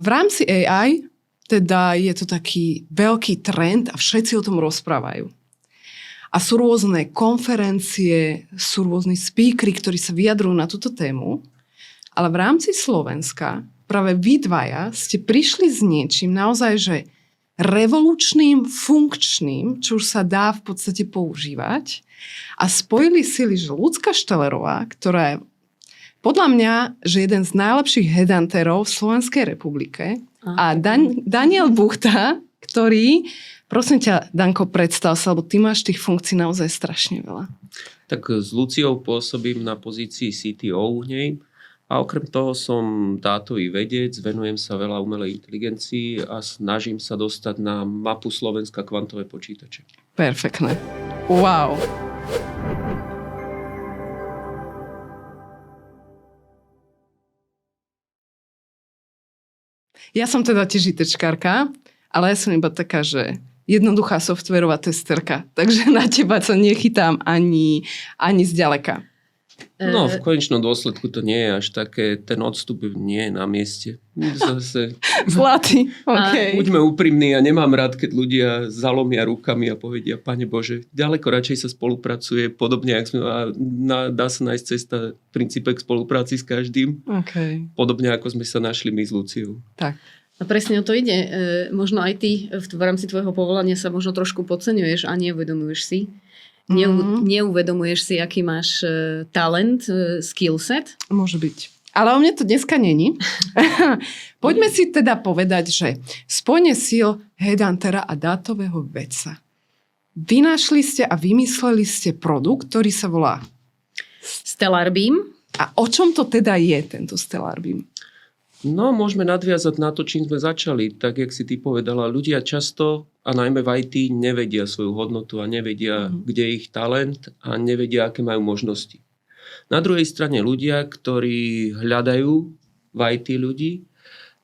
rámci AI teda je to taký veľký trend a všetci o tom rozprávajú. A sú rôzne konferencie, sú rôzni speakery, ktorí sa vyjadrujú na túto tému, ale v rámci Slovenska práve vy dvaja ste prišli s niečím naozaj, že revolučným, funkčným, čo už sa dá v podstate používať a spojili sily, že Ľudská Štelerová, ktorá je podľa mňa, že jeden z najlepších headhunterov v Slovenskej republike a Daniel Buchta, ktorý, prosím ťa, Danko, predstav sa, lebo ty máš tých funkcií naozaj strašne veľa. Tak s Luciou pôsobím na pozícii CTO u nej a okrem toho som dátový vedec, venujem sa veľa umelej inteligencii a snažím sa dostať na mapu Slovenska kvantové počítače. Perfektné. Wow. Ja som teda tiež ITčkárka, ale ja som iba taká, že jednoduchá softverová testerka. Takže na teba sa nechytám ani zďaleka. No, v konečnom dôsledku to nie je až také, ten odstup nie je na mieste. Zase, Zlatý, okay. Buďme úprimní, ja nemám rád, keď ľudia zalomia rukami a povedia, Pane Bože, ďaleko radšej sa spolupracuje, podobne, dá sa nájsť cesta v princípe k spolupráci s každým. Okay. Podobne, ako sme sa našli my s Luciou. Tak. A presne o to ide. Možno aj ty v rámci tvojho povolania sa možno trošku podceňuješ a neuvedomuješ si. Neuvedomuješ si, aký máš talent, skillset. Môže byť. Ale o mne to dneska není. Poďme si teda povedať, že spojenie síl headhuntera a dátového vedca. Vynašli ste a vymysleli ste produkt, ktorý sa volá Stellar Beam. A o čom to teda je, tento Stellar Beam? No, môžeme nadviazať na to, čím sme začali. Tak, jak si ty povedala, ľudia často, a najmä v IT, nevedia svoju hodnotu a nevedia, kde je ich talent a nevedia, aké majú možnosti. Na druhej strane ľudia, ktorí hľadajú v IT ľudí,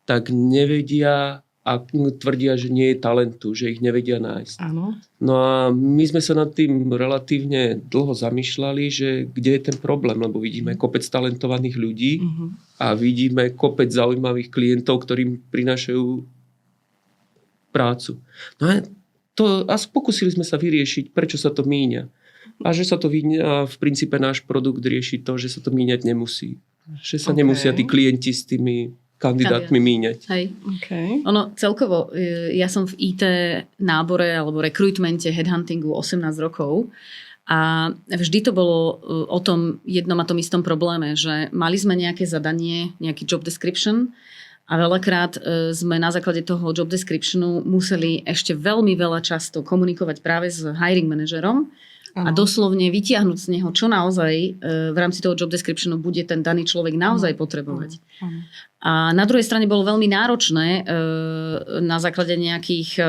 tak nevedia a tvrdia, že nie je talentu, že ich nevedia nájsť. Áno. No a my sme sa nad tým relatívne dlho zamýšľali, že kde je ten problém, lebo vidíme kopec talentovaných ľudí a vidíme kopec zaujímavých klientov, ktorým prinášajú prácu. No a pokúsili sme sa vyriešiť, prečo sa to míňa. A že sa to míňa, a v princípe náš produkt rieši to, že sa to míňať nemusí. Že sa nemusia tí klienti s tými kandidátmi míňať. Hej. Okay. Ono celkovo, ja som v IT nábore alebo rekrutmente, headhuntingu 18 rokov a vždy to bolo o tom jednom a tom istom probléme, že mali sme nejaké zadanie, nejaký job description a veľakrát sme na základe toho job descriptionu museli ešte veľmi veľa často komunikovať práve s hiring manažerom a doslovne vytiahnuť z neho, čo naozaj v rámci toho job descriptionu bude ten daný človek naozaj potrebovať. A na druhej strane bolo veľmi náročné na základe nejakých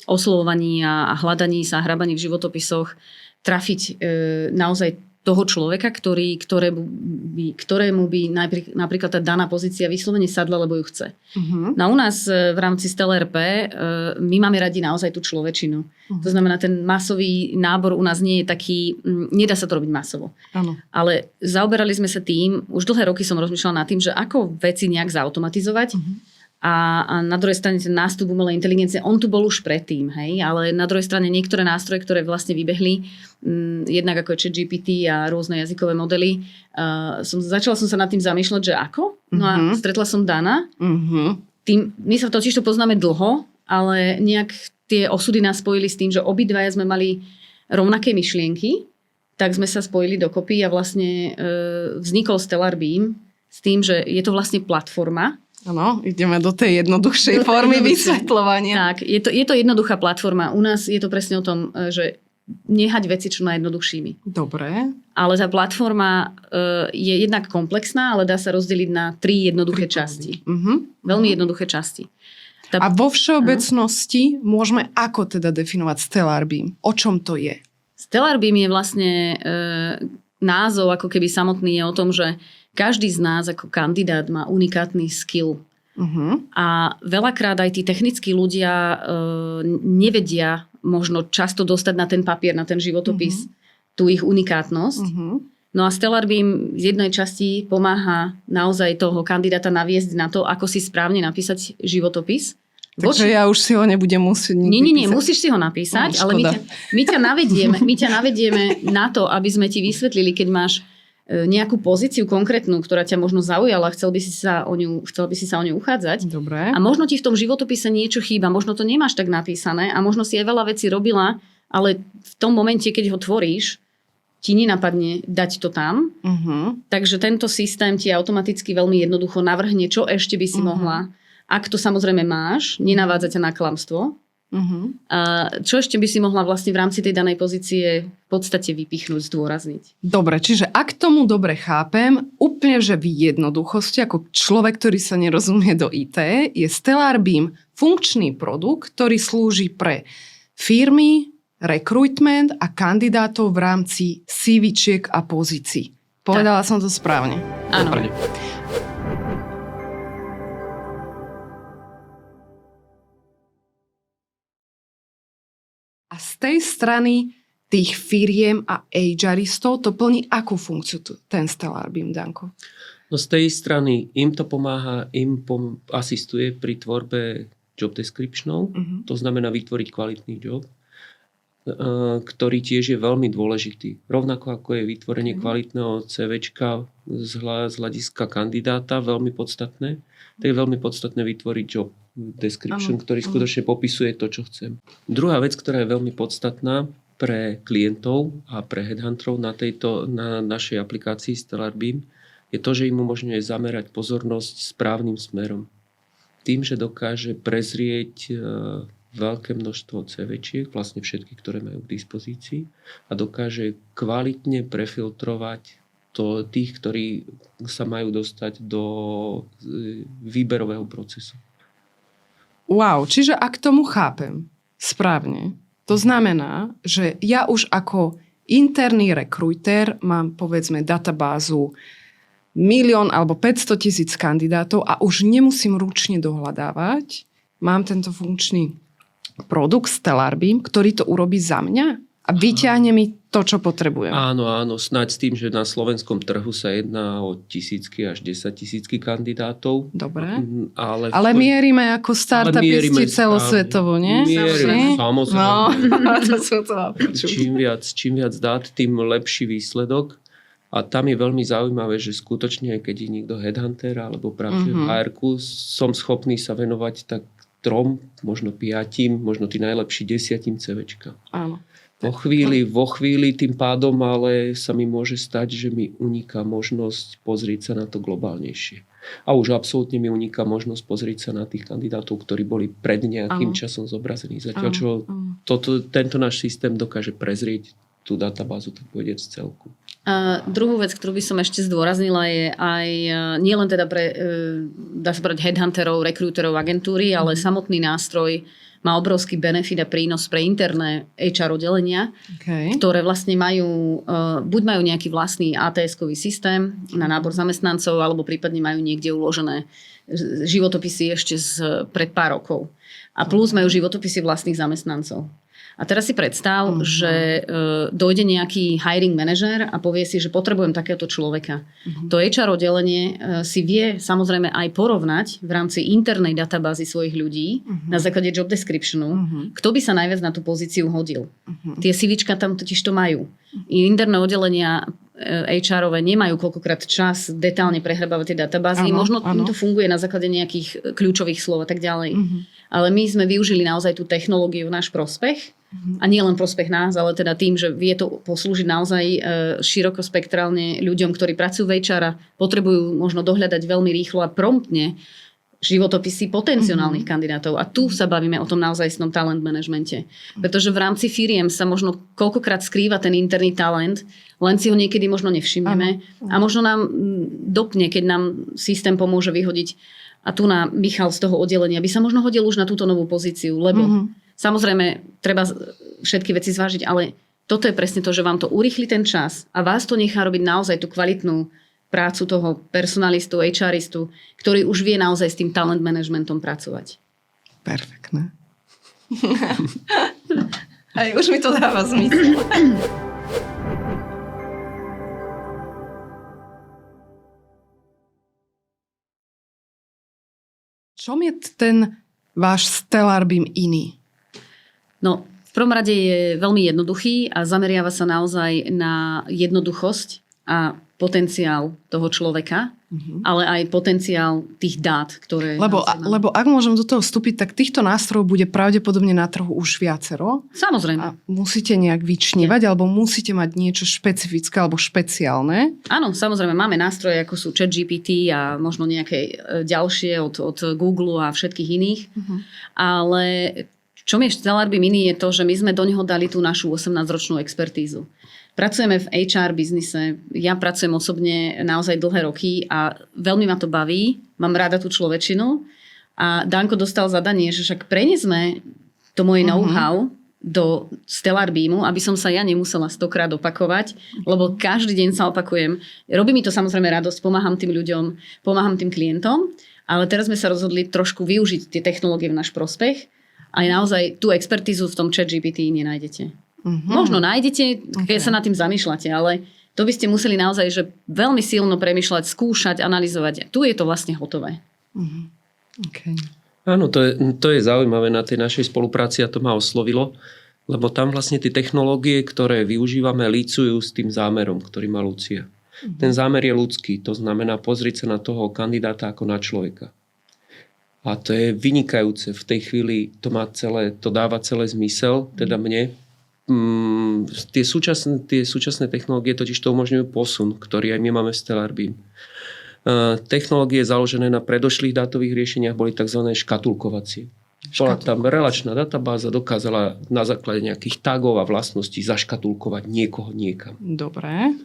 oslovovaní a hľadaní sa, hrabaní v životopisoch trafiť naozaj toho človeka, ktorému by napríklad tá daná pozícia vyslovene sadla, lebo ju chce. No u nás v rámci Stellar P my máme radi naozaj tú človečinu. To znamená, ten masový nábor u nás nie je taký, nedá sa to robiť masovo. Áno. Ale zaoberali sme sa tým, už dlhé roky som rozmýšľala nad tým, že ako veci nejak zautomatizovať. A na druhej strane ten nástup umelej inteligencie, on tu bol už predtým, hej, ale na druhej strane niektoré nástroje, ktoré vlastne vybehli, jednak ako je ChatGPT a rôzne jazykové modely, začala som sa nad tým zamýšľať, že ako? No a stretla som Dana. My sa totiž to poznáme dlho, ale nejak tie osudy nás spojili s tým, že obidvaja sme mali rovnaké myšlienky, tak sme sa spojili dokopy a vlastne vznikol Stellar Beam s tým, že je to vlastne platforma. Áno, ideme do tej jednoduchšej formy vysvetľovania. Tak, je to jednoduchá platforma. U nás je to presne o tom, že nehať veci čo najjednoduchšími. Dobre. Ale tá platforma je jednak komplexná, ale dá sa rozdeliť na 3 jednoduché časti. Veľmi jednoduché časti. A vo všeobecnosti môžeme ako teda definovať Stellar Beam? O čom to je? Stellar Beam je vlastne názov, ako keby samotný je o tom, že každý z nás ako kandidát má unikátny skill. A veľakrát aj tí technickí ľudia nevedia možno často dostať na ten papier, na ten životopis tú ich unikátnosť. No a Stellarbeam z jednej časti pomáha naozaj toho kandidáta naviesť na to, ako si správne napísať životopis. Takže ja už si ho nebudem musieť nikdy Nie, písať. musíš si ho napísať, ale škoda. my ťa navedieme na to, aby sme ti vysvetlili, keď máš nejakú pozíciu konkrétnu, ktorá ťa možno zaujala, chcel by si sa o ňu uchádzať. Dobre. A možno ti v tom životopise niečo chýba, možno to nemáš tak napísané a možno si aj veľa vecí robila, ale v tom momente, keď ho tvoríš, ti nenapadne dať to tam. Takže tento systém ti automaticky veľmi jednoducho navrhne, čo ešte by si mohla. Ak to samozrejme máš, nenavádza ťa na klamstvo. A čo ešte by si mohla vlastne v rámci tej danej pozície v podstate vypichnúť, zdôrazniť? Dobre, čiže ak tomu dobre chápem, úplne že v jednoduchosti, ako človek, ktorý sa nerozumie do IT, je Stellarbeam funkčný produkt, ktorý slúži pre firmy, rekrutment a kandidátov v rámci CVčiek a pozícií. Povedala som to správne. Áno. Dobre. A z tej strany tých firiem a HRistov to plní akú funkciu ten Stellarbeam, Danko? No z tej strany im to pomáha, asistuje pri tvorbe job descriptionov, to znamená vytvoriť kvalitný job, ktorý tiež je veľmi dôležitý. Rovnako ako je vytvorenie kvalitného CVčka z hľadiska kandidáta veľmi podstatné, tak je veľmi podstatné vytvoriť job description, ktorý skutočne popisuje to, čo chcem. Druhá vec, ktorá je veľmi podstatná pre klientov a pre headhunterov na našej aplikácii Stellarbeam, je to, že im umožňuje zamerať pozornosť správnym smerom. Tým, že dokáže prezrieť veľké množstvo CVčiek, vlastne všetky, ktoré majú k dispozícii, a dokáže kvalitne prefiltrovať tých, ktorí sa majú dostať do výberového procesu. Wow, čiže ak tomu chápem správne, to znamená, že ja už ako interný rekrúter mám povedzme databázu 1 000 000 alebo 500 000 kandidátov a už nemusím ručne dohľadávať. Mám tento funkčný produkt Stellarbeam, ktorý to urobí za mňa a vyťahne mi to, čo potrebujem. Áno, snáď s tým, že na slovenskom trhu sa jedná o tisícky až 10 000 kandidátov. Dobre. Ale mierime ako startupisti celosvetovo, nie? Mierime, samozrejme. No, to som to počuť. Čím viac dát, tým lepší výsledok. A tam je veľmi zaujímavé, že skutočne, keď je niekto headhunter alebo pracuje v HR-ku, som schopný sa venovať tak 3, možno 5, možno tí najlepší 10 CVčka. Áno. Vo chvíli tým pádom ale sa mi môže stať, že mi uniká možnosť pozrieť sa na to globálnejšie. A už absolútne mi uniká možnosť pozrieť sa na tých kandidátov, ktorí boli pred nejakým časom zobrazení. Zatiaľ, čo tento náš systém dokáže prezrieť tú databázu, tak povedať z celku. Druhú vec, ktorú by som ešte zdôraznila, je aj nielen teda pre, dá sa povedať, headhunterov, rekrúterov, agentúry, ale samotný nástroj má obrovský benefit a prínos pre interné HR oddelenia, ktoré vlastne buď majú nejaký vlastný ATS-kový systém na nábor zamestnancov, alebo prípadne majú niekde uložené životopisy ešte pred pár rokov. A plus majú životopisy vlastných zamestnancov. A teraz si predstav, že dojde nejaký hiring manažer a povie si, že potrebujem takéhoto človeka. To HR oddelenie si vie samozrejme aj porovnať v rámci internej databázy svojich ľudí na základe job descriptionu, kto by sa najviac na tú pozíciu hodil. Tie CVčka tam totiž to majú. Interné oddelenia HR-ové nemajú koľkokrát čas detálne prehrebávať tie databázy. Možno to funguje na základe nejakých kľúčových slov a tak ďalej. Ale my sme využili naozaj tú technológiu v náš prospech. A nie len prospech nás, ale teda tým, že vie to poslúžiť naozaj širokospektrálne ľuďom, ktorí pracujú v HR a potrebujú možno dohľadať veľmi rýchlo a promptne životopisy potenciálnych kandidátov. A tu sa bavíme o tom naozajstnom talent managemente. Pretože v rámci firiem sa možno koľkokrát skrýva ten interný talent, len si ho niekedy možno nevšimneme. A možno nám dopne, keď nám systém pomôže vyhodiť. A tu na Michal z toho oddelenia by sa možno hodil už na túto novú pozíciu, lebo samozrejme treba všetky veci zvážiť, ale toto je presne to, že vám to urýchli ten čas a vás to nechá robiť naozaj tú kvalitnú prácu toho personalistu, HRistu, ktorý už vie naozaj s tým talent managementom pracovať. Perfektné. Aj už mi to dáva zmysel. čom je ten váš Stellar Beam iný? No, v prvom rade je veľmi jednoduchý a zameriava sa naozaj na jednoduchosť a potenciál toho človeka, ale aj potenciál tých dát, ktoré... Lebo ak môžem do toho vstúpiť, tak týchto nástrojov bude pravdepodobne na trhu už viacero. Samozrejme. A musíte nejak vyčnívať, alebo musíte mať niečo špecifické alebo špeciálne. Áno, samozrejme, máme nástroje, ako sú ChatGPT a možno nejaké ďalšie od Google a všetkých iných. Ale čo mi Stellar Beam iný je to, že my sme do neho dali tú našu 18-ročnú expertízu. Pracujeme v HR biznise, ja pracujem osobne naozaj dlhé roky a veľmi ma to baví, mám rada tú človečinu a Danko dostal zadanie, že však preniesme to moje know-how do Stellar Beamu, aby som sa ja nemusela 100-krát opakovať, lebo každý deň sa opakujem. Robí mi to samozrejme radosť, pomáham tým ľuďom, pomáham tým klientom, ale teraz sme sa rozhodli trošku využiť tie technológie v náš prospech a naozaj tú expertízu v tom ChatGPT nenájdete. Možno nájdete, keď sa nad tým zamýšľate, ale to by ste museli naozaj že veľmi silno premýšľať, skúšať, analyzovať. Tu je to vlastne hotové. Okay. Áno, to je zaujímavé na tej našej spolupráci a to ma oslovilo, lebo tam vlastne tie technológie, ktoré využívame, lícujú s tým zámerom, ktorý má Lucia. Ten zámer je ľudský, to znamená pozrieť sa na toho kandidáta ako na človeka. A to je vynikajúce. V tej chvíli to dáva celé zmysel, teda mne. Tie súčasné technológie totiž to umožňujú posun, ktorý aj my máme v Stellar Beam. Technológie založené na predošlých dátových riešeniach boli tzv. Škatulkovacie. Bola tam relačná databáza, dokázala na základe nejakých tagov a vlastností zaškatulkovať niekoho niekam. Dobre.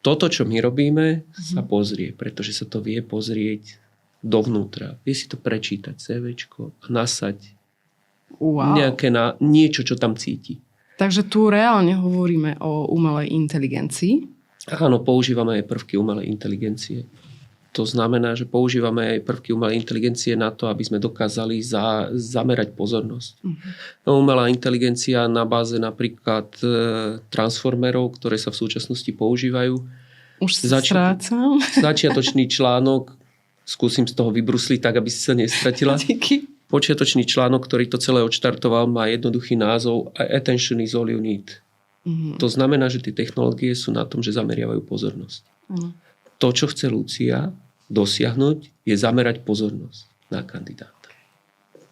Toto, čo my robíme, sa pozrie, pretože sa to vie pozrieť dovnútra. Vie si to prečítať, CVčko a nasať niečo, čo tam cíti. Takže tu reálne hovoríme o umelej inteligencii. Áno, používame aj prvky umelej inteligencie. To znamená, že používame aj prvky umelej inteligencie na to, aby sme dokázali zamerať pozornosť. Umelá inteligencia na báze napríklad transformerov, ktoré sa v súčasnosti používajú. Už sa strácam. Začiatočný článok, skúsim z toho vybrusliť tak, aby si sa nestratila. Díky. Počiatočný článok, ktorý to celé odštartoval, má jednoduchý názov Attention is all you need. To znamená, že tie technológie sú na tom, že zameriavajú pozornosť. To, čo chce Lucia dosiahnuť, je zamerať pozornosť na kandidáta.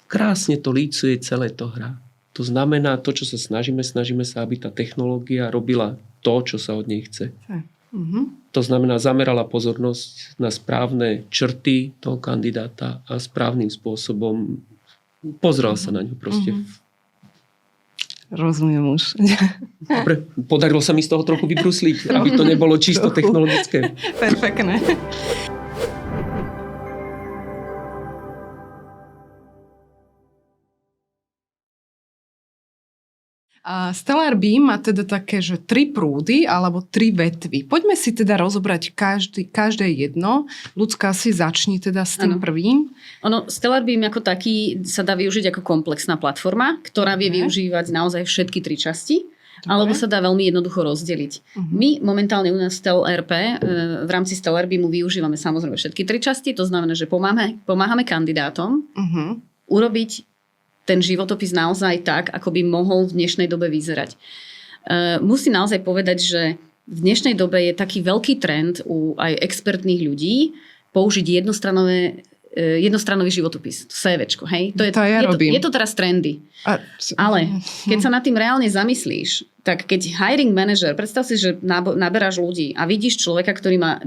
Krásne to lícuje celé to hra. To znamená, to, čo sa snažíme sa, aby tá technológia robila to, čo sa od nej chce. To znamená, zamerala pozornosť na správne črty toho kandidáta a správnym spôsobom pozrel sa na ňu proste. Rozumiem už. Dobre, podarilo sa mi z toho trochu vybrusliť, aby to nebolo čisto technologické. Perfektné. A Stellar Beam má teda také, že 3 prúdy alebo 3 vetvy. Poďme si teda rozobrať každé jedno. Ľudská, si začni teda s tým prvým. Stellar Beam ako taký sa dá využiť ako komplexná platforma, ktorá vie využívať naozaj všetky 3 časti, alebo sa dá veľmi jednoducho rozdeliť. My momentálne u nás v StelRP v rámci Stellar Beamu využívame samozrejme všetky 3 časti, to znamená, že pomáhame kandidátom urobiť ten životopis naozaj tak, ako by mohol v dnešnej dobe vyzerať. Musím naozaj povedať, že v dnešnej dobe je taký veľký trend u aj expertných ľudí použiť jednostranový životopis, CVčko, hej? Je to teraz trendy. Ale keď sa nad tým reálne zamyslíš, tak keď hiring manager, predstav si, že naberáš ľudí a vidíš človeka, ktorý má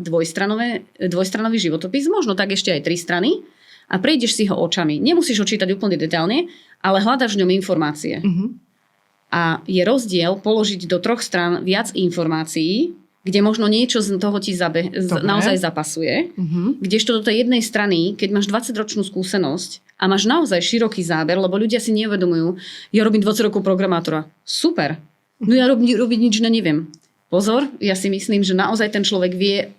dvojstranový životopis, možno tak ešte aj 3 strany, a prejdeš si ho očami. Nemusíš ho čítať úplne detailne, ale hľadaš v ňom informácie. A je rozdiel položiť do 3 strán viac informácií, kde možno niečo z toho ti naozaj zapasuje. Kdežto do tej jednej strany, keď máš 20-ročnú skúsenosť a máš naozaj široký záber, lebo ľudia si neuvedomujú, ja robím 20 rokov programátora. Super. No ja robiť nič neviem. Pozor, ja si myslím, že naozaj ten človek vie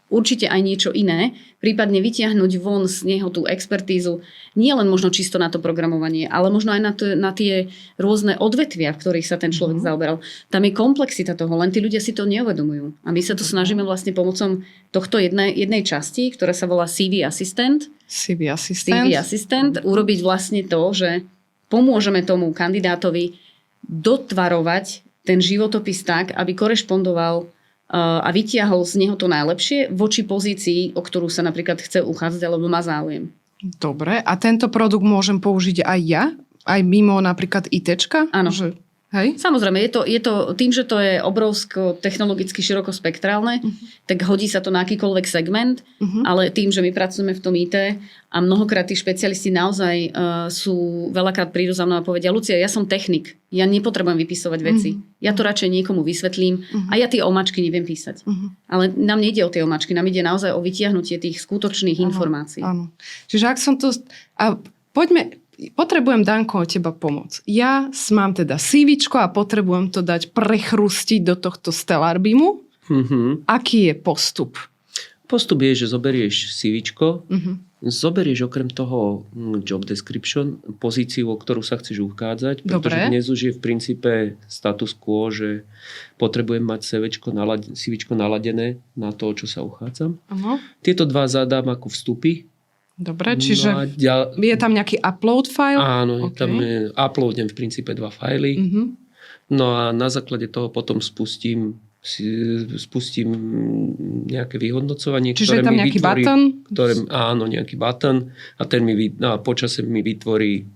určite aj niečo iné, prípadne vytiahnuť von z neho tú expertízu, nie len možno čisto na to programovanie, ale možno aj na tie rôzne odvetvia, v ktorých sa ten človek zaoberal. Tam je komplexita toho, len tí ľudia si to neuvedomujú. A my sa to snažíme vlastne pomocou tohto jednej časti, ktorá sa volá CV Assistant, urobiť vlastne to, že pomôžeme tomu kandidátovi dotvarovať ten životopis tak, aby korešpondoval a vytiahol z neho to najlepšie voči pozícii, o ktorú sa napríklad chce uchádzať alebo má záujem. Dobre, a tento produkt môžem použiť aj ja? Aj mimo napríklad ITčka? Áno. Hej? Samozrejme, je to tým, že to je obrovsko technologicky širokospektrálne, tak hodí sa to na akýkoľvek segment, ale tým, že my pracujeme v tom IT a mnohokrát tí špecialisti naozaj sú veľakrát prídu za mnou a povedia: Lucia, ja som technik, ja nepotrebujem vypisovať veci. Ja to radšej niekomu vysvetlím a ja tie omačky neviem písať. Ale nám nejde o tie omačky, nám ide naozaj o vytiahnutie tých skutočných informácií. Áno. Čiže ak som to... Potrebujem, Danko, od teba pomoc. Ja mám teda CVčko a potrebujem to dať prechrustiť do tohto Stellarbeamu. Aký je postup? Postup je, že zoberieš CVčko, zoberieš okrem toho job description, pozíciu, o ktorú sa chceš uchádzať, pretože dnes už je v princípe status quo, že potrebujem mať CVčko naladené na to, o čo sa uchádzam. Tieto dva zadám ako vstupy. Dobre, čiže je tam nejaký upload file? Áno, tam uploadnem v princípe 2 fajly. No a na základe toho potom spustím nejaké vyhodnocovanie, čiže ktoré je tam mi nejaký vytvorí... button? Áno, nejaký button a počase mi vytvorí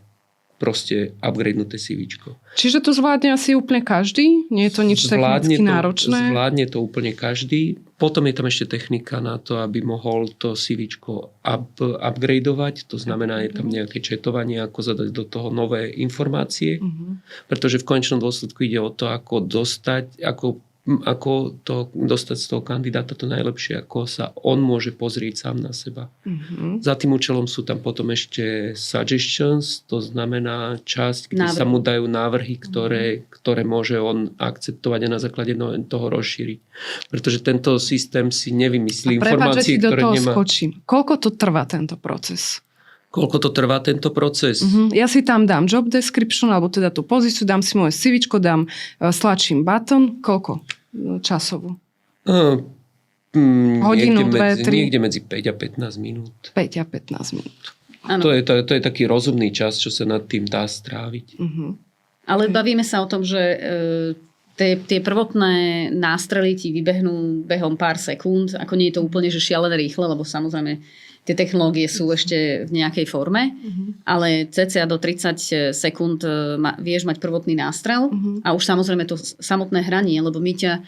proste upgradenuté CVčko. Čiže to zvládne asi úplne každý? Nie je to nič technicky náročné? Zvládne to úplne každý. Potom je tam ešte technika na to, aby mohol to CVčko upgradeovať. To znamená, je tam nejaké četovanie, ako zadať do toho nové informácie. Pretože v konečnom dôsledku ide o to, ako to dostať z toho kandidáta to najlepšie, ako sa on môže pozrieť sám na seba. Za tým účelom sú tam potom ešte suggestions, to znamená časť, kde sa mu dajú návrhy, ktoré môže on akceptovať a na základe toho rozšíriť. Pretože tento systém si nevymyslí informácie, ktoré nemá. Skočím. Koľko to trvá tento proces? Koľko to trvá tento proces? Ja si tam dám job description, alebo teda tú pozíciu, dám si moje CVčko, stlačím button. Koľko časovo? Hodinu, 2, 3? Niekde medzi 5 a 15 minút. 5 a 15 minút. To je taký rozumný čas, čo sa nad tým dá stráviť. Ale bavíme sa o tom, že tie prvotné nástrely ti vybehnú behom pár sekúnd. Ako nie je to úplne že šialené rýchle, lebo samozrejme tie technológie sú ešte v nejakej forme, ale cca do 30 sekúnd vieš mať prvotný nástrel a už samozrejme to samotné hranie, lebo my ťa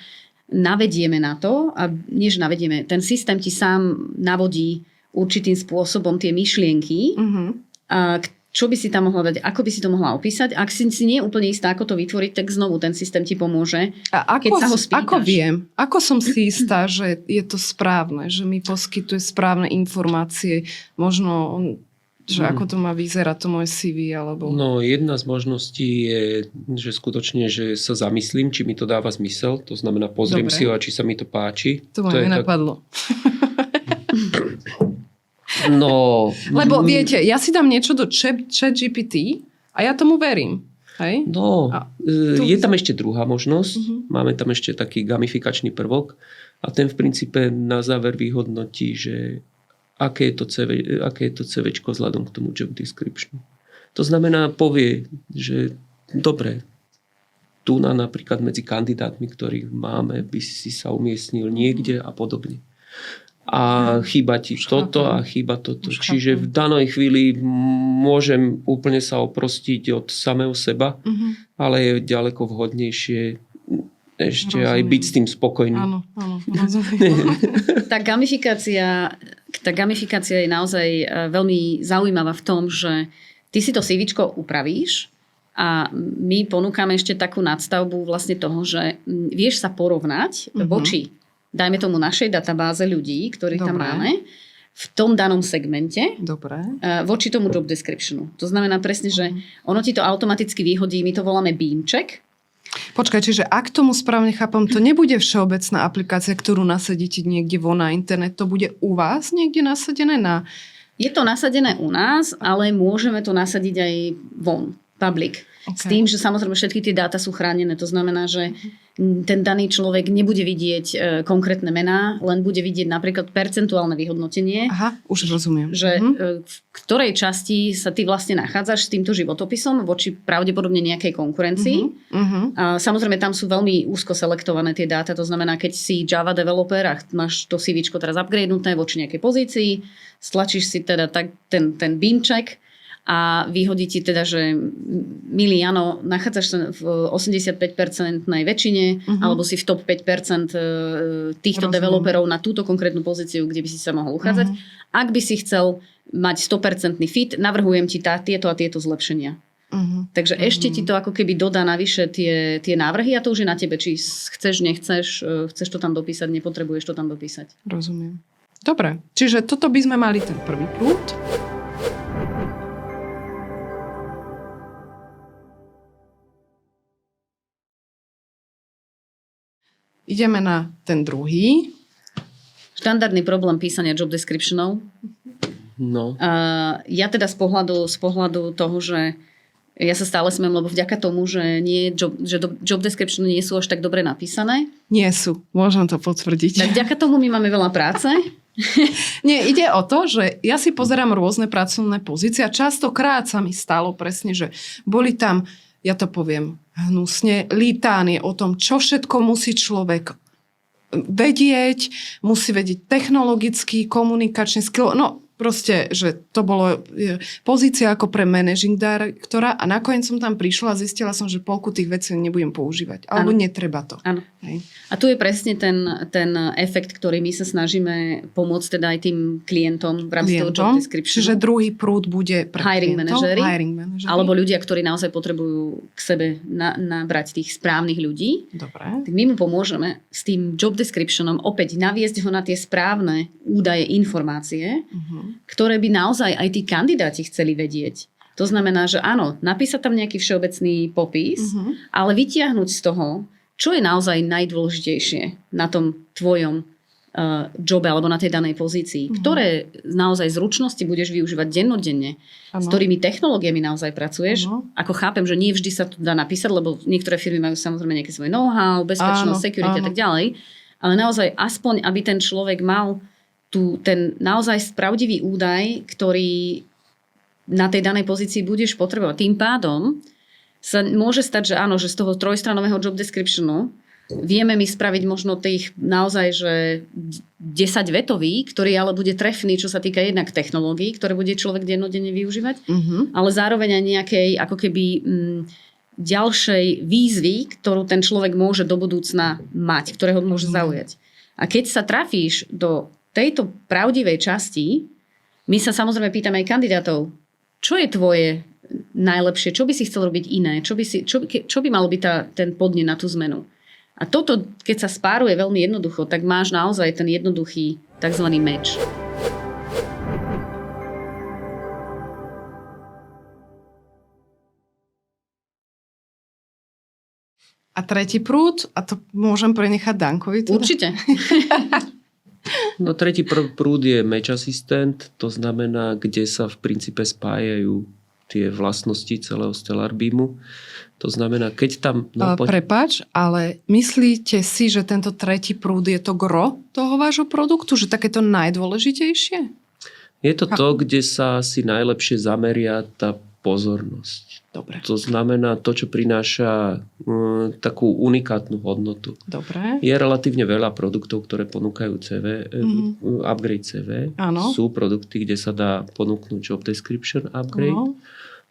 navedieme na to, a nie že navedieme, ten systém ti sám navodí určitým spôsobom tie myšlienky, čo by si tam mohla dať, ako by si to mohla opísať. Ak si nie je úplne istá, ako to vytvoriť, tak znovu ten systém ti pomôže, keď sa ho spýtaš. Ako viem? Ako som si istá, že je to správne, že mi poskytuje správne informácie, možno, že ako to má vyzerať to moje CV, alebo... No, jedna z možností je, že skutočne, že sa zamyslím, či mi to dáva zmysel, to znamená, pozriem si ho a či sa mi to páči. To ma nenapadlo. No, lebo viete, ja si dám niečo do ChatGPT a ja tomu verím. Hej? No, je tam ešte druhá možnosť. Máme tam ešte taký gamifikačný prvok a ten v princípe na záver vyhodnotí, že aké je to CVčko vzhľadom k tomu job description. To znamená, povie, že dobre, tu napríklad medzi kandidátmi, ktorých máme, by si sa umiestnil niekde a podobne. A chýba ti toto a chýba toto. Čiže v danej chvíli môžem úplne sa oprostiť od samého seba, ale je ďaleko vhodnejšie ešte aj byť s tým spokojný. Áno. Tá gamifikácia je naozaj veľmi zaujímavá v tom, že ty si to CVčko upravíš a my ponúkame ešte takú nadstavbu vlastne toho, že vieš sa porovnať voči dajme tomu našej databáze ľudí, ktorých tam máme, v tom danom segmente voči tomu job descriptionu. To znamená presne, že ono ti to automaticky vyhodí, my to voláme beam check, Počkaj, čiže ak tomu správne chápam, to nebude všeobecná aplikácia, ktorú nasadíte niekde von na internet, to bude u vás niekde nasadené na... Je to nasadené u nás, ale môžeme to nasadiť aj von, public. Okay. S tým, že samozrejme všetky tie dáta sú chránené. To znamená, že ten daný človek nebude vidieť konkrétne mená, len bude vidieť napríklad percentuálne vyhodnotenie. Aha, už rozumiem. Že v ktorej časti sa ty vlastne nachádzaš s týmto životopisom voči pravdepodobne nejakej konkurencii. A samozrejme tam sú veľmi úzko selektované tie dáta. To znamená, keď si Java developer a máš to CVčko teraz upgradenuté voči nejakej pozícii, stlačíš si teda ten bean check a vyhodí ti teda, že milý Jano, nachádzaš sa v 85% väčšine, alebo si v top 5% týchto developerov na túto konkrétnu pozíciu, kde by si sa mohol uchádzať. Ak by si chcel mať 100% fit, navrhujem ti tieto a tieto zlepšenia. Takže ešte ti to ako keby dodá navyše tie návrhy a to už je na tebe, či chceš, nechceš, chceš to tam dopísať, nepotrebuješ to tam dopísať. Rozumiem. Dobre, čiže toto by sme mali ten prvý prúd. Ideme na ten druhý. Štandardný problém písania job descriptionov. No. Ja teda z pohľadu toho, že ja sa stále smiem, lebo vďaka tomu, že job description nie sú až tak dobre napísané. Nie sú, môžem to potvrdiť. Tak vďaka tomu my máme veľa práce. Nie, ide o to, že ja si pozerám rôzne pracovné pozície a častokrát sa mi stalo presne, že boli tam, ja to poviem hnusne, litánie o tom, čo všetko musí človek vedieť, musí vedieť technologický, komunikačný skill, no proste, že to bolo pozícia ako pre managing directora a nakoniec som tam prišla a zistila som, že polku tých vecí nebudem používať. Alebo netreba to. Áno. Hej. A tu je presne ten efekt, ktorý my sa snažíme pomôcť teda aj tým klientom v rámci toho job descriptionu. Čiže druhý prúd bude pre hiring manažery, alebo ľudia, ktorí naozaj potrebujú k sebe nabrať tých správnych ľudí. Dobre. Tak my mu pomôžeme s tým job descriptionom opäť naviesť ho na tie správne údaje, informácie, ktoré by naozaj aj tí kandidáti chceli vedieť. To znamená, že áno, napísať tam nejaký všeobecný popis, ale vytiahnuť z toho, čo je naozaj najdôležitejšie na tom tvojom jobe alebo na tej danej pozícii. Ktoré naozaj zručnosti budeš využívať dennodenne, s ktorými technológiami naozaj pracuješ. Ako chápem, že nie vždy sa to dá napísať, lebo niektoré firmy majú samozrejme nejaké svoje know-how, bezpečnosť, security a tak ďalej. Ale naozaj aspoň, aby ten človek mal ten naozaj pravdivý údaj, ktorý na tej danej pozícii budeš potrebovať. Tým pádom sa môže stať, že áno, že z toho trojstranového job descriptionu vieme my spraviť možno tých naozaj, že 10 vetový, ktorý ale bude trefný, čo sa týka jednak technológií, ktoré bude človek dennodenne využívať, ale zároveň aj nejakej ako keby ďalšej výzvy, ktorú ten človek môže do budúcna mať, ktorého môže zaujať. A keď sa trafíš do tejto pravdivej časti, my sa samozrejme pýtame aj kandidátov, čo je tvoje najlepšie, čo by si chcel robiť iné, čo by malo byť ten podnet na tú zmenu. A toto, keď sa spáruje veľmi jednoducho, tak máš naozaj ten jednoduchý tzv. Match. A tretí prúd, a to môžem prenechať Dankovi? Teda? Určite. No tretí prúd je Match Assistant, to znamená, kde sa v princípe spájajú tie vlastnosti celého Stellar Beamu. To znamená, keď tam... Prepáč, ale myslíte si, že tento tretí prúd je to gro toho vášho produktu? Že takéto najdôležitejšie? Je to to, kde sa si najlepšie zameria tá pozornosť. Dobre. To znamená to, čo prináša takú unikátnu hodnotu. Dobre. Je relatívne veľa produktov, ktoré ponúkajú CV, upgrade CV. Áno. Sú produkty, kde sa dá ponúknuť job description upgrade.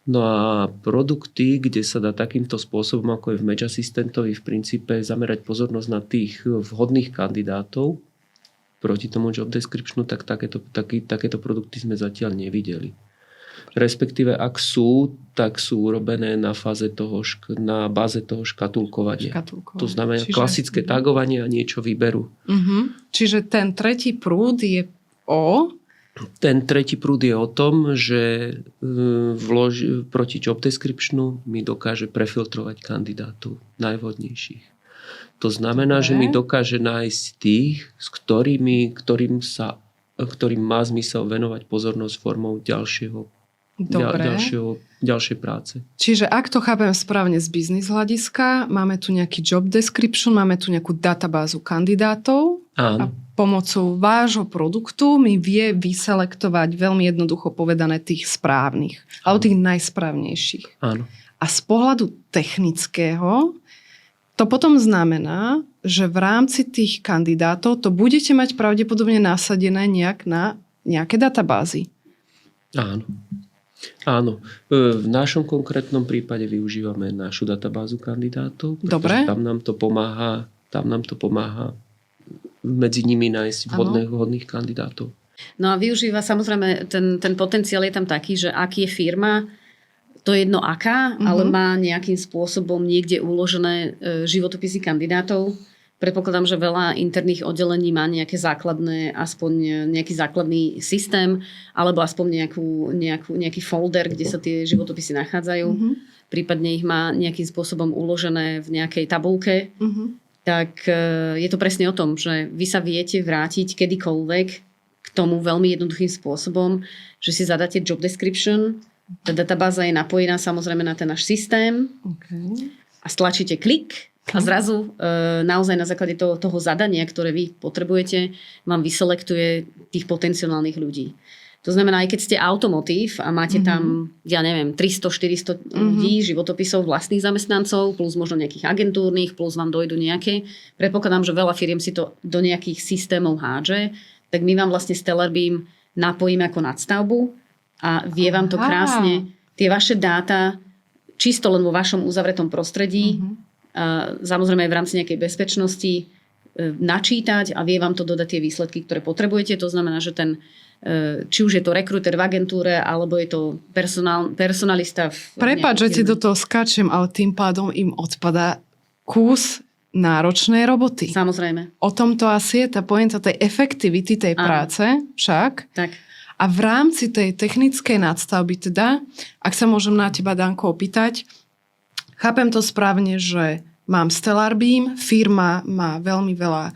No a produkty, kde sa dá takýmto spôsobom, ako je v Match Assistantovi, v princípe zamerať pozornosť na tých vhodných kandidátov proti tomu job descriptionu, tak takéto produkty sme zatiaľ nevideli. Respektíve, ak sú, tak sú urobené na báze toho škatulkovania. To znamená klasické tagovanie a niečo vyberú. Čiže ten tretí prúd je o Ten tretí prúd je o tom, že proti job descriptionu mi dokáže prefiltrovať kandidátov najvhodnejších. To znamená, že mi dokáže nájsť tých, ktorým má zmysel venovať pozornosť formou ďalšej práce. Čiže ak to chápem správne z biznis hľadiska, máme tu nejaký job description, máme tu nejakú databázu kandidátov. Áno. A pomocou vášho produktu mi vie vyselektovať veľmi jednoducho povedané tých správnych, alebo tých najsprávnejších. Áno. A z pohľadu technického to potom znamená, že v rámci tých kandidátov to budete mať pravdepodobne nasadené nejak na nejaké databázy. Áno. Áno. V našom konkrétnom prípade využívame našu databázu kandidátov. Dobre. Tam nám to pomáha medzi nimi nájsť vhodných kandidátov. No a využíva samozrejme, ten potenciál je tam taký, že ak je firma, to je jedno aká, ale má nejakým spôsobom niekde uložené životopisy kandidátov. Predpokladám, že veľa interných oddelení má nejaké základné, aspoň nejaký základný systém, alebo aspoň nejaký folder, kde sa tie životopisy nachádzajú. Prípadne ich má nejakým spôsobom uložené v nejakej tabuľke. Tak je to presne o tom, že vy sa viete vrátiť kedykoľvek k tomu veľmi jednoduchým spôsobom, že si zadáte job description, tá databáza je napojená samozrejme na ten náš systém a stlačíte klik a zrazu naozaj na základe toho zadania, ktoré vy potrebujete, vám vyselektuje tých potenciálnych ľudí. To znamená, aj keď ste automotív a máte tam, 300-400 ľudí, životopisov vlastných zamestnancov, plus možno nejakých agentúrnych, plus vám dojdu nejaké. Predpokladám, že veľa firiem si to do nejakých systémov hádže, tak my vám vlastne Stellarbeam napojíme ako nadstavbu a vie vám to krásne tie vaše dáta čisto len vo vašom uzavretom prostredí, samozrejme aj v rámci nejakej bezpečnosti načítať a vie vám to dodať tie výsledky, ktoré potrebujete. To znamená, že či už je to rekruter v agentúre, alebo je to personalista v... Prepáč, že ti do toho skáčem, ale tým pádom im odpadá kus náročnej roboty. Samozrejme. O tom to asi je tá pointa tej efektivity tej práce však. Tak. A v rámci tej technickej nadstavby teda, ak sa môžem na teba, Danko, opýtať, chápem to správne, že mám Stellarbeam, firma má veľmi veľa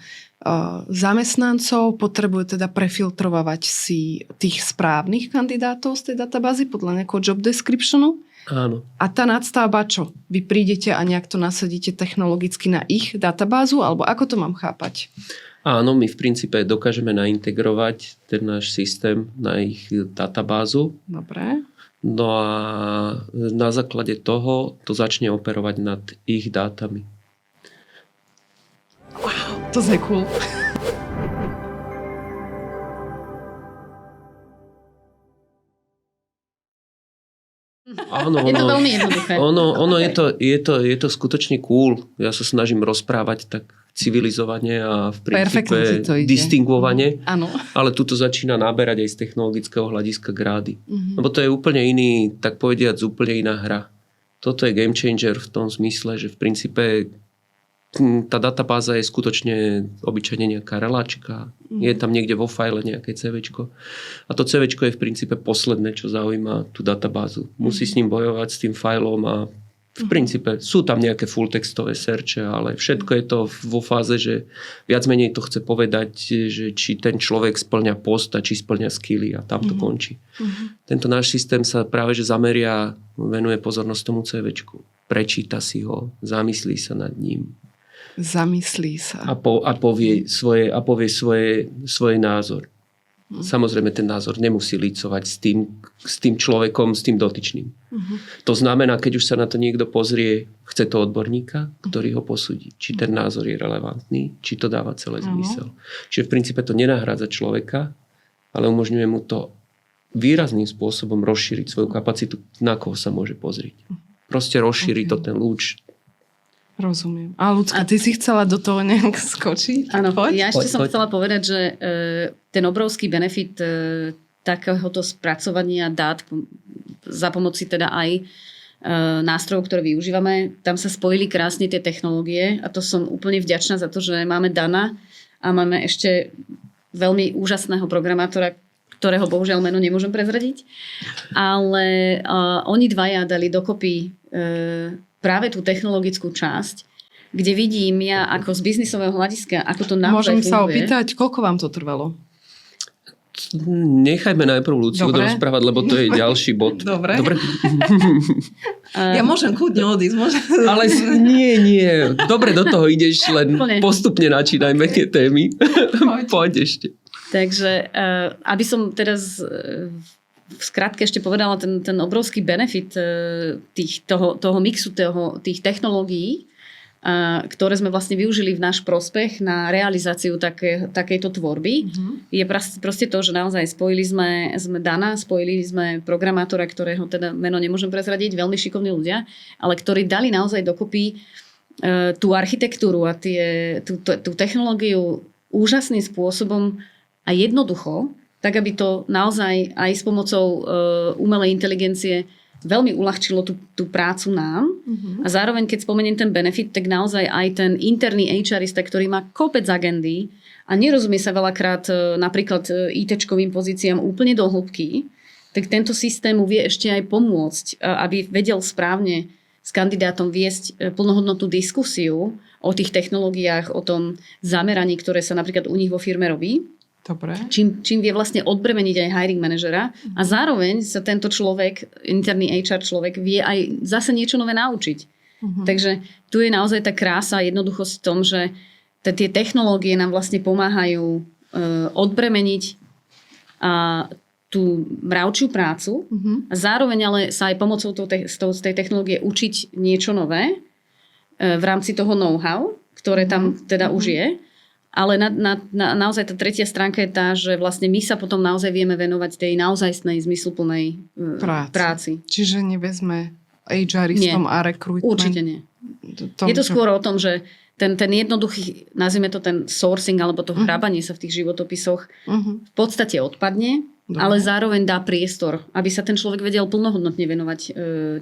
zamestnancov, potrebuje teda prefiltrovať si tých správnych kandidátov z tej databázy podľa nejakého job descriptionu. Áno. A tá nadstavba čo? Vy prídete a nejak to nasadíte technologicky na ich databázu, alebo ako to mám chápať? Áno, my v princípe dokážeme naintegrovať ten náš systém na ich databázu. Dobre. No a na základe toho to začne operovať nad ich dátami. Wow, to je cool. Áno, Je to veľmi jednoduché. je to skutočne cool. Ja sa snažím rozprávať tak civilizovane a v princípe distingovane. Áno. Ale tu to začína naberať aj z technologického hľadiska grády. Lebo to je úplne iný, tak povediac, úplne iná hra. Toto je game changer v tom zmysle, že v princípe tá databáza je skutočne obyčajne nejaká reláčka. Je tam niekde vo file nejaké CVčko. A to CVčko je v princípe posledné, čo zaujíma tú databázu. Musí s ním bojovať, s tým filom a v princípe sú tam nejaké full textové searche, ale všetko je to vo fáze, že viac menej to chce povedať, že či ten človek spĺňa post a či spĺňa skilly a tam to končí. Tento náš systém sa práve že zameria, venuje pozornosť tomu CVčku. Prečíta si ho, zamyslí sa nad ním. Zamyslí sa. A povie svoj názor. Samozrejme, ten názor nemusí lícovať s tým človekom, s tým dotyčným. To znamená, keď už sa na to niekto pozrie, chce to odborníka, ktorý ho posúdi. Či ten názor je relevantný, či to dáva celé zmysel. Čiže v princípe to nenahrádza človeka, ale umožňuje mu to výrazným spôsobom rozšíriť svoju kapacitu, na koho sa môže pozrieť. Proste rozšíri to ten lúč. Rozumiem. A Ľudská, ty si chcela do toho nejak skočiť? Áno, ja ešte som Poď. chcela povedať, že ten obrovský benefit takéhoto spracovania dát za pomoci teda aj nástrojov, ktoré využívame, tam sa spojili krásne tie technológie a to som úplne vďačná za to, že máme Dana a máme ešte veľmi úžasného programátora, ktorého bohužiaľ meno nemôžem prezradiť. Ale oni dvaja dali dokopy práve tú technologickú časť, kde vidím ja ako z biznisového hľadiska, ako to naozaj Môžem sa funguje. opýtať, koľko vám to trvalo? Nechajme najprv Luciu rozprávať, lebo to je ďalší bod. Dobre. Ja môžem kľudne odísť. Ale nie. Dobre, do toho ideš, len postupne načínajme tie témy. Poď ešte. Takže, aby som teraz v skratke ešte povedala ten obrovský benefit toho mixu, tých technológií, ktoré sme vlastne využili v náš prospech na realizáciu takejto tvorby, je proste to, že naozaj spojili sme Dana, spojili sme programátora, ktorého teda meno nemôžem prezradiť, veľmi šikovní ľudia, ale ktorí dali naozaj dokopy tú architektúru a tú technológiu úžasným spôsobom a jednoducho, tak aby to naozaj aj s pomocou umelej inteligencie veľmi uľahčilo tú prácu nám. A zároveň, keď spomeniem ten benefit, tak naozaj aj ten interný HRista, ktorý má kopec agendy a nerozumie sa veľakrát napríklad IT-čkovým pozíciám úplne do hĺbky, tak tento systém mu vie ešte aj pomôcť, aby vedel správne s kandidátom viesť plnohodnotnú diskusiu o tých technológiách, o tom zameraní, ktoré sa napríklad u nich vo firme robí. Dobre. Čím vie vlastne odbremeniť aj hiring manažera a zároveň sa tento človek, interný HR človek, vie aj zase niečo nové naučiť. Takže tu je naozaj tá krása a jednoduchosť v tom, že tie technológie nám vlastne pomáhajú odbremeniť tú mravčiu prácu a zároveň ale sa aj pomocou tej technológie učiť niečo nové v rámci toho know-how, ktoré tam teda už je. Ale naozaj tá tretia stránka je tá, že vlastne my sa potom naozaj vieme venovať tej naozajstnej, zmysluplnej práci. Čiže nevezme HRistom a rekrutment? Určite nie. Je to skôr o tom, že ten jednoduchý, nazvime to ten sourcing alebo to hrabanie sa v tých životopisoch v podstate odpadne, ale zároveň dá priestor, aby sa ten človek vedel plnohodnotne venovať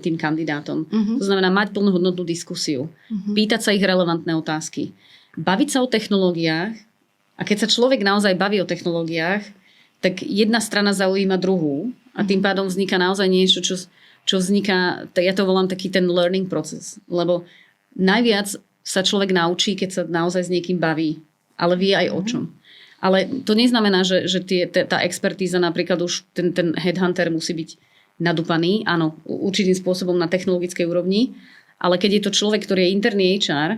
tým kandidátom. To znamená mať plnohodnotnú diskusiu, pýtať sa ich relevantné otázky, baviť sa o technológiách a keď sa človek naozaj baví o technológiách, tak jedna strana zaujíma druhú a tým pádom vzniká naozaj niečo, čo vzniká, ja to volám taký ten learning proces, lebo najviac sa človek naučí, keď sa naozaj s niekým baví, ale vie aj o čom. Ale to neznamená, že tá expertíza, napríklad už ten headhunter musí byť nadúpaný, áno, určitým spôsobom na technologickej úrovni, ale keď je to človek, ktorý je interný HR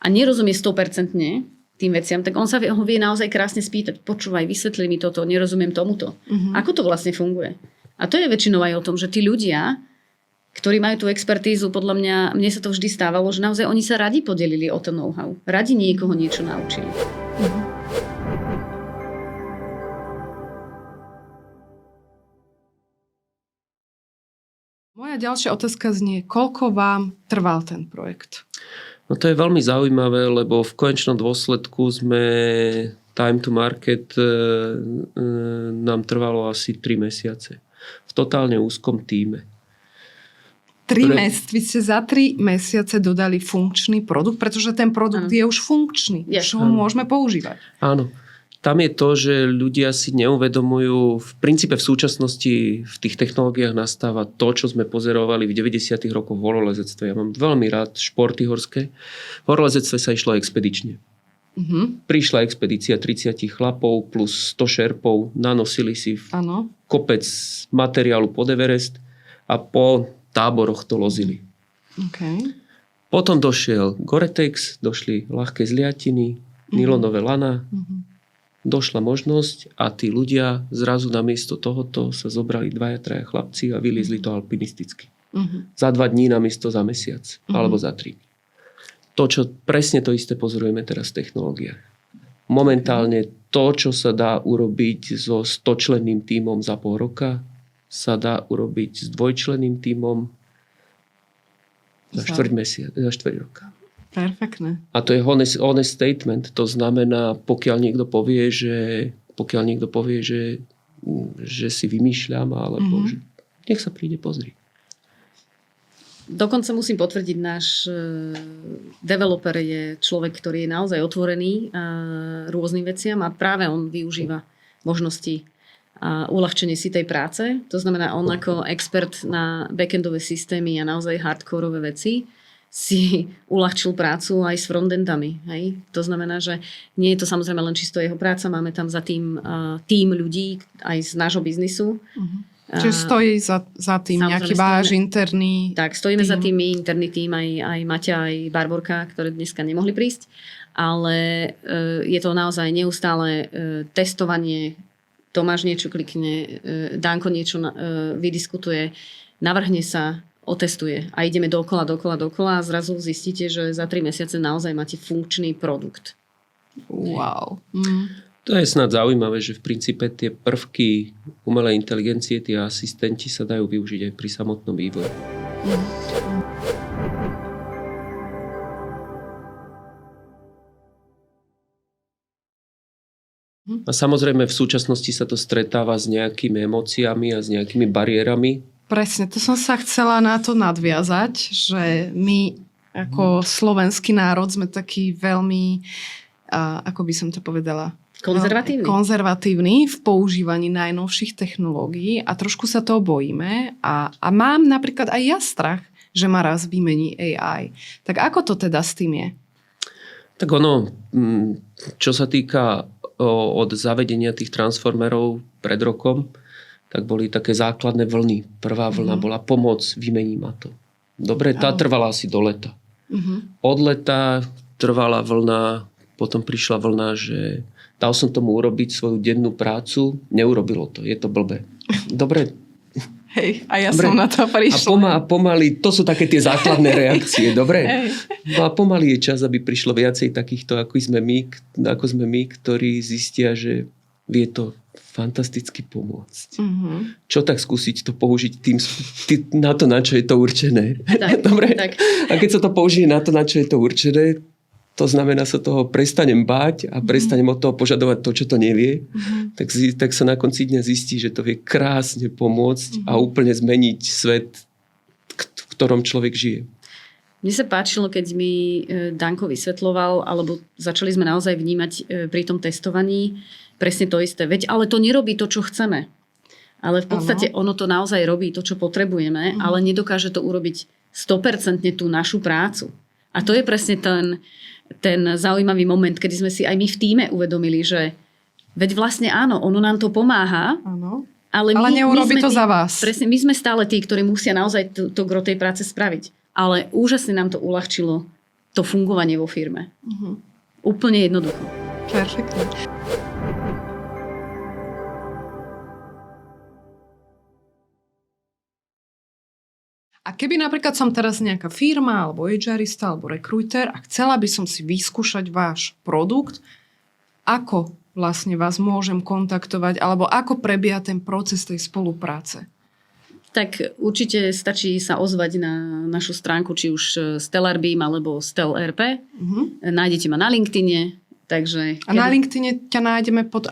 a nerozumie 100% tým veciam, tak on sa ho vie naozaj krásne spýtať, počúvaj, vysvetli mi toto, nerozumiem tomuto. Ako to vlastne funguje? A to je väčšinou aj o tom, že tí ľudia, ktorí majú tú expertízu, podľa mne sa to vždy stávalo, že naozaj oni sa radi podelili o to know-how. Radi niekoho niečo naučili. Moja ďalšia otázka znie, koľko vám trval ten projekt? No to je veľmi zaujímavé, lebo v konečnom dôsledku sme time to market nám trvalo asi 3 mesiace. V totálne úzkom tíme. 3 mesiace, vy ste za 3 mesiace dodali funkčný produkt, pretože ten produkt je už funkčný. Už ho môžeme používať. Áno. Tam je to, že ľudia si neuvedomujú, v princípe v súčasnosti v tých technológiách nastáva to, čo sme pozorovali v 90. rokoch v horolezectve. Ja mám veľmi rád športy horské. V horolezectve sa išlo expedične. Prišla expedícia 30 chlapov plus 100 šerpov, nanosili si kopec materiálu pod Everest a po táboroch to lozili. Okay. Potom došiel Gore-Tex, došli ľahké zliatiny, nylonové lana, došla možnosť a tí ľudia zrazu namiesto tohoto sa zobrali 2-3 chlapci a vylizli to alpinisticky. Za 2 dní namiesto za mesiac alebo za 3. To, čo presne to isté pozorujeme teraz v technológiách. Momentálne to, čo sa dá urobiť so 100-členným tímom za pol roka, sa dá urobiť s 2-členným tímom za 4 roka. Perfektné. A to je honest statement. To znamená, pokiaľ niekto povie, že si vymýšľam, alebo že nech sa príde pozrieť. Dokonca musím potvrdiť, náš developer je človek, ktorý je naozaj otvorený rôznym veciam a práve on využíva možnosti a uľahčenie si tej práce. To znamená, on ako expert na backendové systémy a naozaj hardcoreové veci si uľahčil prácu aj s frontendami. Hej? To znamená, že nie je to samozrejme len čisto jeho práca, máme tam za tým ľudí aj z nášho biznisu. Čiže stojí za tým nejaký váš interný Tak, stojíme tým. za tým interný tým, aj Maťa, aj Barborka, ktoré dneska nemohli prísť, ale je to naozaj neustále testovanie. Tomáš niečo klikne, Danko niečo vydiskutuje, navrhne sa, otestuje a ideme dokola a zrazu zistíte, že za 3 mesiace naozaj máte funkčný produkt. Wow. To je snad zaujímavé, že v princípe tie prvky umelej inteligencie, tie asistenti sa dajú využiť aj pri samotnom vývoji. A samozrejme v súčasnosti sa to stretáva s nejakými emóciami a s nejakými bariérami. Presne, to som sa chcela na to nadviazať, že my ako slovenský národ sme taký veľmi, ako by som to povedala, konzervatívny v používaní najnovších technológií a trošku sa toho bojíme a mám napríklad aj ja strach, že ma raz vymení AI. Tak ako to teda s tým je? Tak ono, čo sa týka od zavedenia tých transformerov pred rokom, tak boli také základné vlny. Prvá vlna bola pomoc, vymení ma to. Dobre, tá trvala asi do leta. Od leta trvala vlna, potom prišla vlna, že dal som tomu urobiť svoju dennú prácu, neurobilo to, je to blbé. Dobre. Hej, a ja som na to prišla. A pomaly, to sú také tie základné reakcie, dobre? No a pomaly je čas, aby prišlo viacej takýchto, ako sme my, ktorí zistia, že vie to fantasticky pomôcť. Čo tak skúsiť to použiť na to, na čo je to určené. Tak, dobre? Tak. A keď sa to použije na to, na čo je to určené, to znamená, sa toho prestanem báť a prestanem od toho požadovať to, čo to nevie, tak sa na konci dňa zistí, že to vie krásne pomôcť a úplne zmeniť svet, v ktorom človek žije. Mne sa páčilo, keď mi Danko vysvetľoval, alebo začali sme naozaj vnímať pri tom testovaní presne to isté. Veď ale to nerobí to, čo chceme. Ale v podstate ono to naozaj robí to, čo potrebujeme, ale nedokáže to urobiť 100% tú našu prácu. A to je presne ten zaujímavý moment, kedy sme si aj my v tíme uvedomili, že veď vlastne áno, ono nám to pomáha, ale neurobí to za vás. Presne, my sme stále tí, ktorí musia naozaj to gro tej práce spraviť. Ale úžasne nám to uľahčilo to fungovanie vo firme. Úplne jednoducho. Perfektne. A keby napríklad som teraz nejaká firma, alebo HRista, alebo recruiter a chcela by som si vyskúšať váš produkt, ako vlastne vás môžem kontaktovať, alebo ako prebieha ten proces tej spolupráce? Tak určite stačí sa ozvať na našu stránku, či už Stellarbeam alebo StelRP. Nájdete ma na LinkedIne. Takže a na LinkedIne ťa nájdeme pod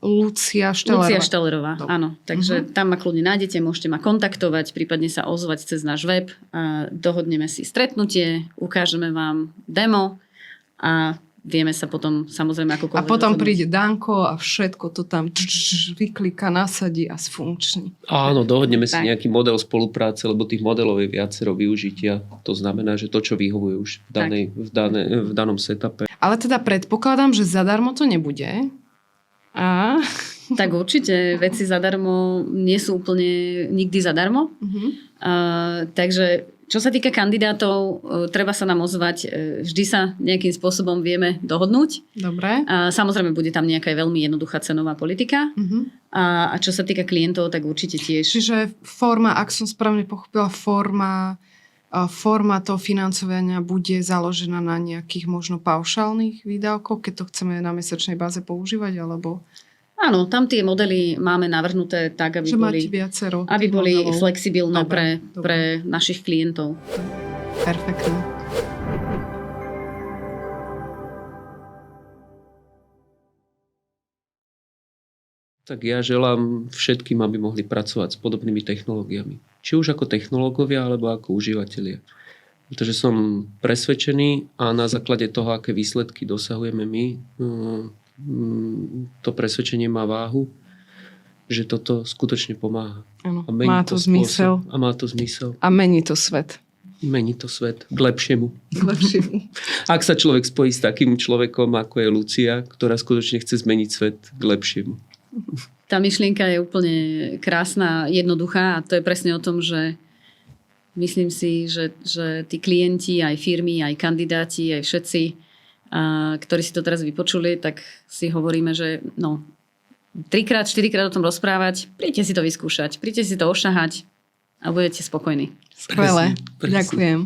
Lucia Štelerová. Lucia Štelerová, áno. Takže tam ma kľudne nájdete, môžete ma kontaktovať, prípadne sa ozvať cez náš web. A dohodneme si stretnutie, ukážeme vám demo a vieme sa potom samozrejme akokoľvek. A potom príde Danko a všetko to tam vyklika, nasadí a sfunkční. Áno, dohodneme si nejaký model spolupráce, lebo tých modelov je viacero využitia. To znamená, že to, čo vyhovuje už v danom setupe. Ale teda predpokladám, že zadarmo to nebude. Tak určite, veci zadarmo nie sú úplne nikdy zadarmo. Takže čo sa týka kandidátov, treba sa nám ozvať. Vždy sa nejakým spôsobom vieme dohodnúť. Dobre. Samozrejme, bude tam nejaká veľmi jednoduchá cenová politika. A čo sa týka klientov, tak určite tiež. Čiže forma, ak som správne pochopila, forma toho financovania bude založená na nejakých možno paušálnych výdavkoch, keď to chceme na mesačnej báze používať, alebo... Áno, tam tie modely máme navrhnuté tak, aby boli flexibilné pre našich klientov. Perfektne. Tak ja želám všetkým, aby mohli pracovať s podobnými technológiami. Či už ako technológovia, alebo ako užívateľia. Pretože som presvedčený a na základe toho, aké výsledky dosahujeme my, to presvedčenie má váhu, že toto skutočne pomáha. Áno, A mení má to zmysel. A má to zmysel. A mení to svet. Mení to svet k lepšiemu. K lepšiemu. Ak sa človek spojí s takým človekom, ako je Lucia, ktorá skutočne chce zmeniť svet k lepšiemu. Tá myšlienka je úplne krásna, jednoduchá a to je presne o tom, že myslím si, že tí klienti, aj firmy, aj kandidáti, aj všetci, ktorí si to teraz vypočuli, tak si hovoríme, že 3-4 krát o tom rozprávať, príďte si to vyskúšať, príďte si to ošahať a budete spokojní. Skvelé. Presne. Ďakujem.